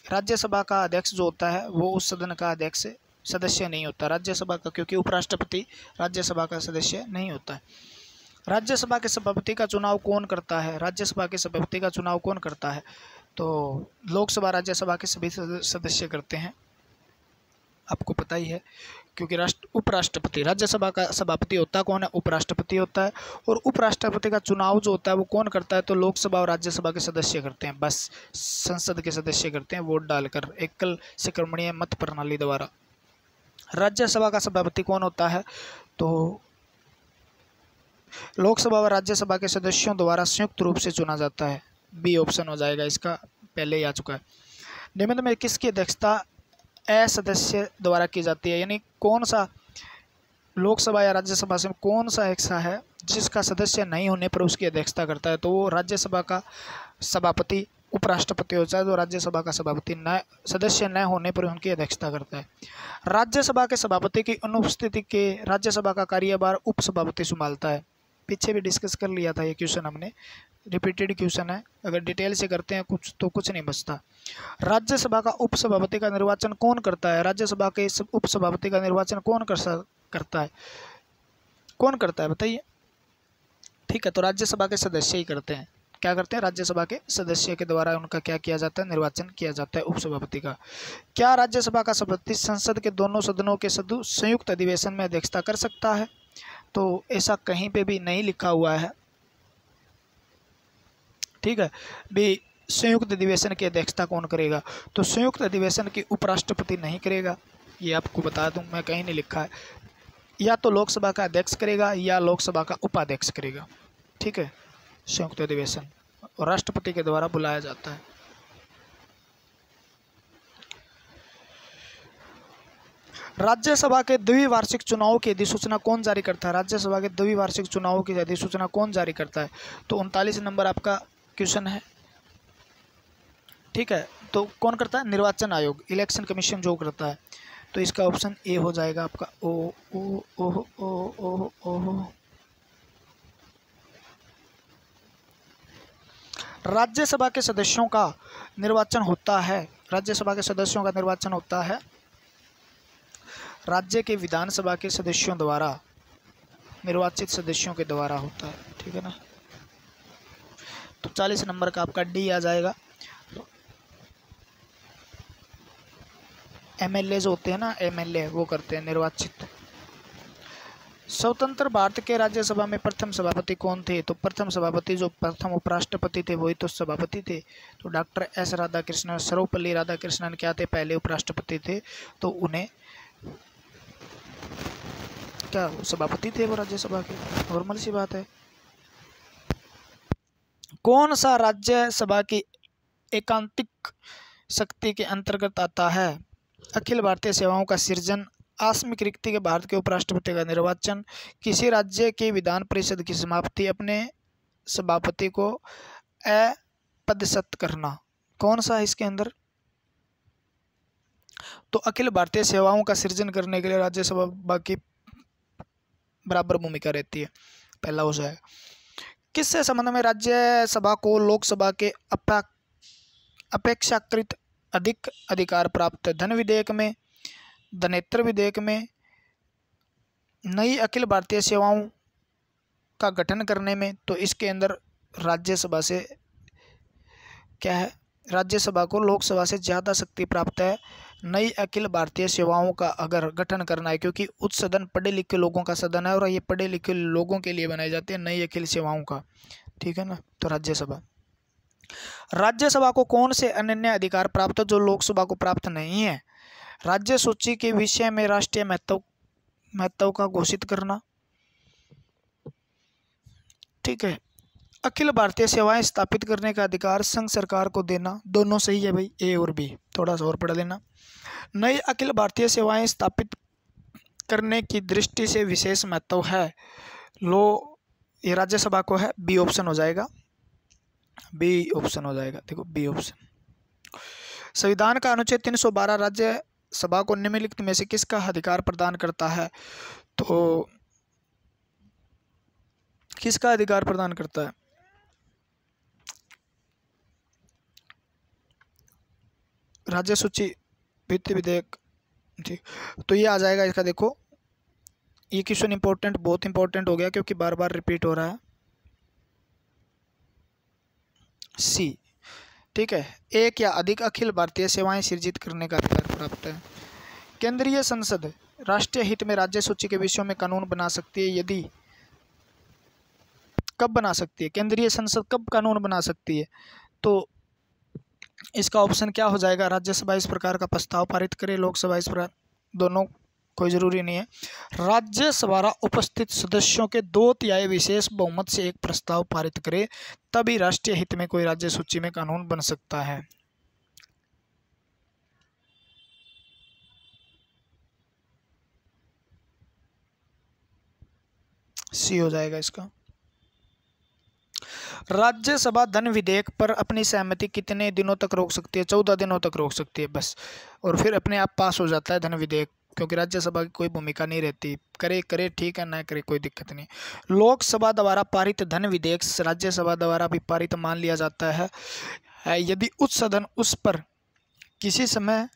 राज्यसभा का अध्यक्ष जो होता है वो उस सदन का अध्यक्ष सदस्य नहीं होता राज्यसभा का, क्योंकि उपराष्ट्रपति राज्यसभा का सदस्य नहीं होता है। राज्यसभा के सभापति का चुनाव कौन करता है? राज्यसभा के सभापति का चुनाव कौन करता है? तो लोकसभा राज्यसभा के सभी सदस्य करते हैं, आपको पता ही है, क्योंकि उपराष्ट्रपति, राज्यसभा का सभापति होता कौन है? उपराष्ट्रपति होता है। और उपराष्ट्रपति का चुनाव जो होता है वो कौन करता है? तो लोकसभा और राज्यसभा के सदस्य करते हैं, बस संसद के सदस्य करते हैं वोट डालकर एकल सिक्रमणीय मत प्रणाली द्वारा। राज्यसभा का सभापति कौन होता है? तो लोकसभा और राज्यसभा के सदस्यों द्वारा संयुक्त रूप से चुना जाता है। बी ऑप्शन हो जाएगा इसका, पहले ही आ चुका है। निम्न में किसकी अध्यक्षता असदस्य द्वारा की जाती है? यानी कौन सा लोकसभा या राज्यसभा से कौन सा ऐसा है जिसका सदस्य नहीं होने पर उसकी अध्यक्षता करता है? तो वो राज्यसभा का सभापति उपराष्ट्रपति होता है, तो राज्यसभा का सभापति न सदस्य न होने पर उनकी अध्यक्षता करता है। राज्यसभा के सभापति की अनुपस्थिति के राज्यसभा का कार्यभार उपसभापति संभालता है। पीछे भी डिस्कस कर लिया था ये क्वेश्चन हमने, रिपीटेड क्वेश्चन है, अगर डिटेल से करते हैं कुछ तो कुछ नहीं बचता। राज्यसभा का उपसभापति का निर्वाचन कौन करता है? राज्यसभा के उपसभापति का निर्वाचन कौन करता है? कौन करता है बताइए? ठीक है, तो राज्यसभा के सदस्य ही करते हैं। क्या करते हैं? राज्यसभा के सदस्य के द्वारा उनका क्या किया जाता है? निर्वाचन किया जाता है उपसभापति का। क्या राज्यसभा का सभापति संसद के दोनों सदनों के संयुक्त अधिवेशन में अध्यक्षता कर सकता है? तो ऐसा कहीं पे भी नहीं लिखा हुआ है, ठीक है। भी संयुक्त अधिवेशन की अध्यक्षता कौन करेगा? तो संयुक्त अधिवेशन की उपराष्ट्रपति नहीं करेगा, ये आपको बता दूं, मैं कहीं नहीं लिखा है। या तो लोकसभा का अध्यक्ष करेगा या लोकसभा का उपाध्यक्ष करेगा, ठीक है। संयुक्त अधिवेशन और राष्ट्रपति के द्वारा बुलाया जाता है। राज्यसभा के द्विवार्षिक चुनाव की अधिसूचना कौन जारी करता है? राज्यसभा के द्विवार्षिक चुनाव की अधिसूचना कौन जारी करता है? तो 39 नंबर आपका क्वेश्चन है, ठीक है। तो कौन करता है? निर्वाचन आयोग, इलेक्शन कमीशन जो करता है। तो इसका ऑप्शन ए हो जाएगा आपका। ओ ओ ओ ओ ओ ओ राज्यसभा के सदस्यों का निर्वाचन होता है, राज्यसभा के सदस्यों का निर्वाचन होता है राज्य के विधानसभा के सदस्यों द्वारा, निर्वाचित सदस्यों के द्वारा होता है, ठीक है ना। तो 40 नंबर का आपका डी आ जाएगा। एमएलए जो होते हैं ना, एमएलए वो करते हैं निर्वाचित। स्वतंत्र भारत के राज्यसभा में प्रथम सभापति कौन थे? तो प्रथम सभापति जो प्रथम उपराष्ट्रपति थे वही तो सभापति थे। तो डॉक्टर एस राधाकृष्णन, सर्वपल्ली राधाकृष्णन क्या थे? पहले उपराष्ट्रपति थे, तो उन्हें क्या सभापति थे वो राज्यसभा के, नॉर्मल सी बात है। कौन सा राज्यसभा की एकांतिक शक्ति के अंतर्गत आता है? अखिल भारतीय सेवाओं का सृजन, आकस्मिक रिक्ति के भारत के उपराष्ट्रपति का निर्वाचन, किसी राज्य की विधान परिषद की समाप्ति, अपने सभापति को अपदस्थ करना। कौन सा है इसके अंदर? तो अखिल भारतीय सेवाओं का सृजन करने के लिए राज्यसभा की बराबर भूमिका रहती है, पहला हो जाएगा। किससे संबंध में राज्यसभा को लोकसभा के अपेक्षाकृत अधिक अधिकार प्राप्त है? धन विधेयक में, धनेत्र विधेयक में, नई अखिल भारतीय सेवाओं का गठन करने में। तो इसके अंदर राज्यसभा से क्या है? राज्यसभा को लोकसभा से ज़्यादा शक्ति प्राप्त है नई अखिल भारतीय सेवाओं का अगर गठन करना है, क्योंकि उच्च सदन पढ़े लिखे लोगों का सदन है और ये पढ़े लिखे लोगों के लिए बनाई जाती है नई अखिल सेवाओं का, ठीक है ना। तो राज्यसभा को कौन से अनन्य अधिकार प्राप्त है जो लोकसभा को प्राप्त नहीं है? राज्य सूची के विषय में राष्ट्रीय महत्व का घोषित करना, ठीक है। अखिल भारतीय सेवाएं स्थापित करने का अधिकार संघ सरकार को देना, दोनों सही है भाई, ए और बी, थोड़ा सा और पढ़ लेना। नई अखिल भारतीय सेवाएं स्थापित करने की दृष्टि से विशेष महत्व है, ये राज्यसभा को है, बी ऑप्शन हो जाएगा, बी ऑप्शन हो जाएगा, देखो बी ऑप्शन। संविधान का अनुच्छेद 312 राज्यसभा को निम्नलिखित में से किसका अधिकार प्रदान करता है? तो किसका अधिकार प्रदान करता है? राज्य सूची वित्त विधेयक, ठीक। तो ये आ जाएगा इसका, देखो ये क्वेश्चन इंपॉर्टेंट, बहुत इंपॉर्टेंट हो गया क्योंकि बार बार रिपीट हो रहा है। सी, ठीक है। एक या अधिक अखिल भारतीय सेवाएं सृजित करने का अधिकार प्राप्त है। केंद्रीय संसद राष्ट्रीय हित में राज्य सूची के विषयों में कानून बना सकती है, यदि कब बना सकती है, केंद्रीय संसद कब कानून बना सकती है? तो इसका ऑप्शन क्या हो जाएगा? राज्यसभा इस प्रकार का प्रस्ताव पारित करे, लोकसभा इस प्रकार, दोनों कोई जरूरी नहीं है। राज्यसभा उपस्थित सदस्यों के 2/3 विशेष बहुमत से एक प्रस्ताव पारित करे, तभी राष्ट्रीय हित में कोई राज्य सूची में कानून बन सकता है। सी हो जाएगा इसका। राज्यसभा धन विधेयक पर अपनी सहमति कितने दिनों तक रोक सकती है? 14 दिनों तक रोक सकती है बस, और फिर अपने आप पास हो जाता है धन विधेयक, क्योंकि राज्यसभा की कोई भूमिका नहीं रहती। करे करे ठीक है, ना करे कोई दिक्कत नहीं। लोकसभा द्वारा पारित धन विधेयक राज्यसभा द्वारा भी पारित मान लिया जाता है यदि उच्च सदन उस पर किसी समय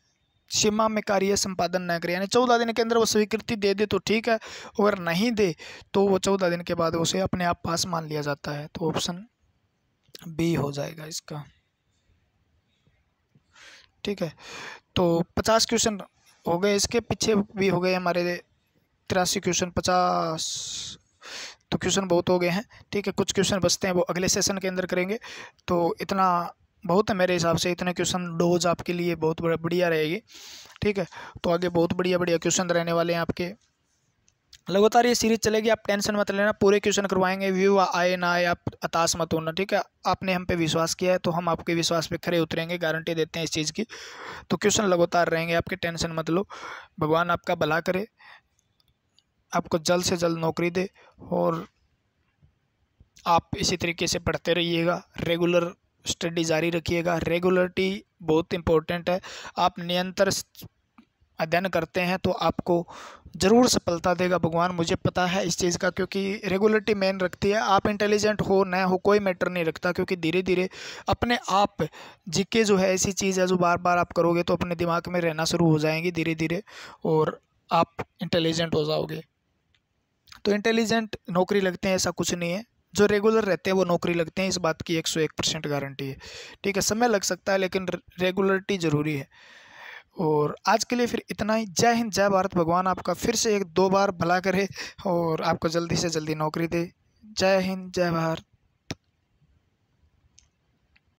सीमा में कार्य संपादन न करे, यानी 14 दिन के अंदर वो स्वीकृति दे दे तो ठीक है, अगर नहीं दे तो वो 14 दिन के बाद उसे अपने आप पास मान लिया जाता है। तो ऑप्शन बी हो जाएगा इसका। ठीक है, तो 50 क्वेश्चन हो गए, इसके पीछे भी हो गए हमारे 83 क्वेश्चन, 50 तो क्वेश्चन बहुत हो गए हैं। ठीक है, कुछ क्वेश्चन बचते हैं, वो अगले सेशन के अंदर करेंगे। तो इतना बहुत है मेरे हिसाब से, इतने क्वेश्चन डोज आपके लिए बहुत बढ़िया रहेगी। ठीक है, तो आगे बहुत बढ़िया क्वेश्चन रहने वाले हैं आपके। लगातार ये सीरीज चलेगी, आप टेंशन मत लेना, पूरे क्वेश्चन करवाएंगे, व्यू आए ना आए आप हताश मत होना। ठीक है, आपने हम पे विश्वास किया है तो हम आपके विश्वास पे खरे उतरेंगे, गारंटी देते हैं इस चीज़ की। तो क्वेश्चन लगातार रहेंगे आपके, टेंशन मत लो। भगवान आपका भला करे, आपको जल्द से जल्द नौकरी दे, और आप इसी तरीके से पढ़ते रहिएगा, रेगुलर स्टडी जारी रखिएगा। रेगुलरिटी बहुत इंपॉर्टेंट है। आप निरंतर अध्ययन करते हैं तो आपको ज़रूर सफलता देगा भगवान, मुझे पता है इस चीज़ का, क्योंकि रेगुलरिटी मेन रखती है। आप इंटेलिजेंट हो न हो कोई मैटर नहीं रखता, क्योंकि धीरे धीरे अपने आप जीके जो है ऐसी चीज़ है जो बार बार आप करोगे तो अपने दिमाग में रहना शुरू हो जाएंगी धीरे धीरे, और आप इंटेलिजेंट हो जाओगे। तो इंटेलिजेंट नौकरी लगते हैं ऐसा कुछ नहीं है, जो रेगुलर रहते हैं वो नौकरी लगते हैं, इस बात की 101% गारंटी है। ठीक है, समय लग सकता है लेकिन रेगुलरिटी ज़रूरी है। और आज के लिए फिर इतना ही। जय हिंद, जय भारत। भगवान आपका फिर से 1-2 बार भला करे और आपको जल्दी से जल्दी नौकरी दे। जय हिंद, जय भारत।